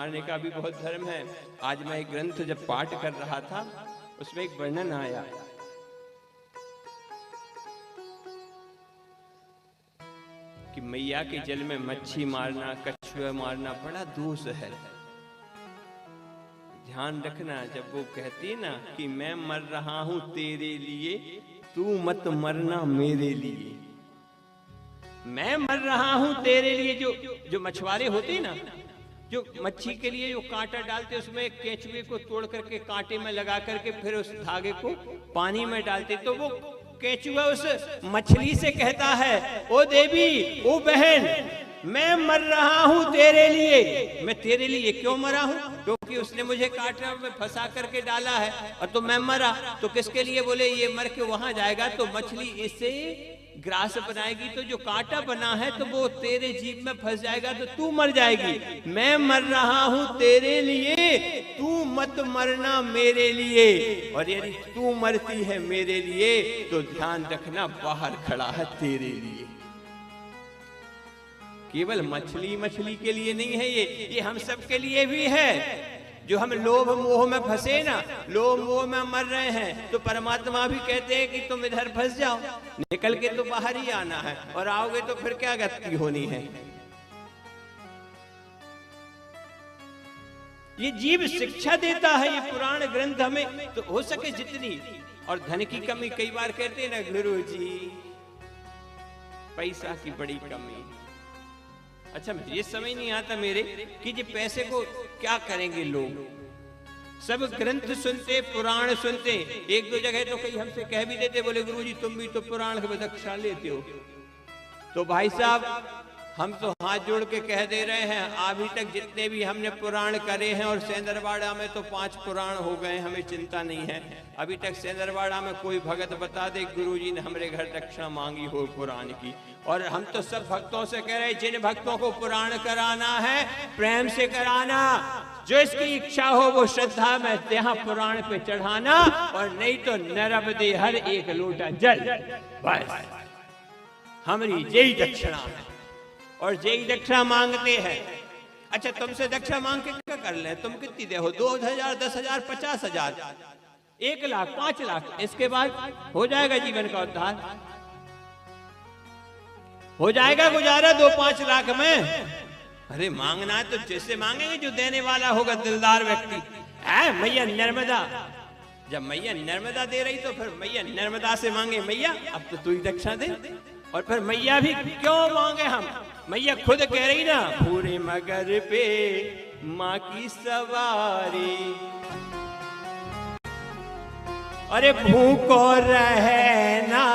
मारने का भी बहुत धर्म है। आज मैं एक ग्रंथ जब पाठ कर रहा था, उसमें एक वर्णन आया कि मैया के जल में मच्छी मारना, कछुआ मारना बड़ा दोष है। ध्यान रखना, जब वो कहती है ना कि मैं मर रहा हूं तेरे लिए, तू मत मरना मेरे लिए। मैं मर रहा हूं तेरे लिए। जो मछुआरे होते हैं ना, जो मच्छी के लिए जो कांटा डालते, उसमें केंचुए को तोड़ करके कांटे में लगा करके फिर उस धागे को पानी में डालते, तो वो केंचुआ उस मछली से कहता है, ओ देवी, ओ बहन, मैं मर रहा हूं तेरे लिए। मैं तेरे लिए क्यों मरा हूं? क्योंकि उसने मुझे कांटे में फंसा करके डाला है, और तो मैं मरा। तो किसके लिए? बोले ये मर के वहां जाएगा तो मछली इससे ग्रास बनाएगी, तो जो कांटा बना है तो वो तेरे जीभ में फंस जाएगा, तो तू मर जाएगी। मैं मर रहा हूं तेरे लिए, तू मत मरना मेरे लिए। और यदि तू मरती है मेरे लिए तो ध्यान रखना, बाहर खड़ा है तेरे लिए। केवल मछली के लिए नहीं है ये हम सब के लिए भी है। जो हम लोभ मोह में फंसे ना, लोभ मोह में मर रहे हैं, तो परमात्मा भी कहते हैं कि तुम इधर फंस जाओ, निकल के तो बाहर ही आना है, और आओगे तो फिर क्या गति होनी है। ये जीव शिक्षा देता है, ये पुराण ग्रंथ हमें तो हो सके जितनी। और धन की कमी, कई बार कहते हैं ना गुरु जी, पैसा की बड़ी कमी। अच्छा, ये समझ नहीं आता मेरे कि ये पैसे को क्या करेंगे लोग। सब ग्रंथ सुनते, पुराण सुनते, एक दो जगह तो कई हमसे कह भी देते, बोले गुरुजी तुम भी तो पुराण की दक्षा लेते हो। तो भाई साहब, हम तो हाथ जोड़ के कह दे रहे हैं, अभी तक जितने भी हमने पुराण करे हैं, और सेंदरवाड़ा में तो 5 पुराण हो गए, हमें चिंता नहीं है। अभी तक सेंदरवाड़ा में कोई भगत बता दे गुरुजी ने हमारे घर दक्षिणा मांगी हो पुराण की। और हम तो सब भक्तों से कह रहे हैं, जिन भक्तों को पुराण कराना है प्रेम से कराना, जो इसकी इच्छा हो वो श्रद्धा में यहाँ पुराण पे चढ़ाना, और नहीं तो नरब दे हर एक लोटा जल, बस हमारी यही दक्षिणा है। और यही दक्षिणा मांगते हैं। अच्छा, तुमसे दक्षिणा मांग के क्या कर ले? तुम कितनी दे हो? 2000, 10,000, 50,000, 1 लाख, 5 लाख, इसके बाद हो जाएगा जीवन का उद्धार, हो जाएगा गुजारा 2-5 लाख में। अरे मांगना है तो जैसे मांगेंगे जो देने वाला होगा, दिलदार व्यक्ति है। मैया नर्मदा, जब मैया नर्मदा दे रही तो फिर मैया नर्मदा से मांगे, मैया अब तो तू ही दक्षिणा दे। और फिर मैया भी क्यों मांगे हम? मैया खुद कह रही ना, पूरे मगर पे माँ की सवारी, अरे भूखो रहना,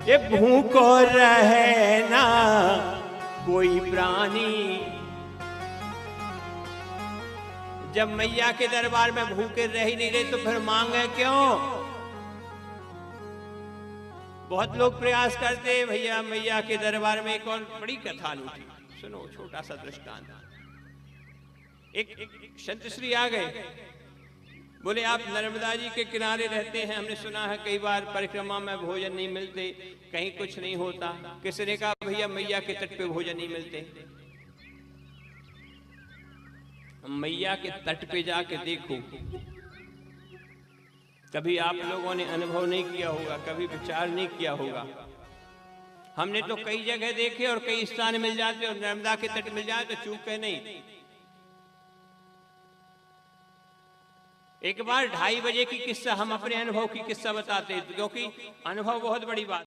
ये भूखो रहना कोई प्राणी। जब मैया के दरबार में भूखे रह ही नहीं रहे तो फिर मांगे क्यों? बहुत लोग प्रयास करते हैं भैया मैया के दरबार में। एक और बड़ी कथा लूटी, सुनो, छोटा सा दृष्टांत। एक संत श्री आ गए, बोले आप नर्मदा जी के किनारे रहते हैं, हमने सुना है कई बार परिक्रमा में भोजन नहीं मिलते, कहीं कुछ नहीं होता। किसी ने कहा भैया मैया के तट पे भोजन नहीं मिलते। मैया के तट पे जाके देखो। कभी आप लोगों ने अनुभव नहीं किया होगा, कभी विचार नहीं किया होगा। हमने तो कई जगह देखे और कई स्थान मिल जाते, और नर्मदा के तट मिल जाए तो चूके नहीं। एक बार 2:30 बजे की किस्सा, हम अपने अनुभव की किस्सा बताते हैं, क्योंकि अनुभव बहुत बड़ी बात।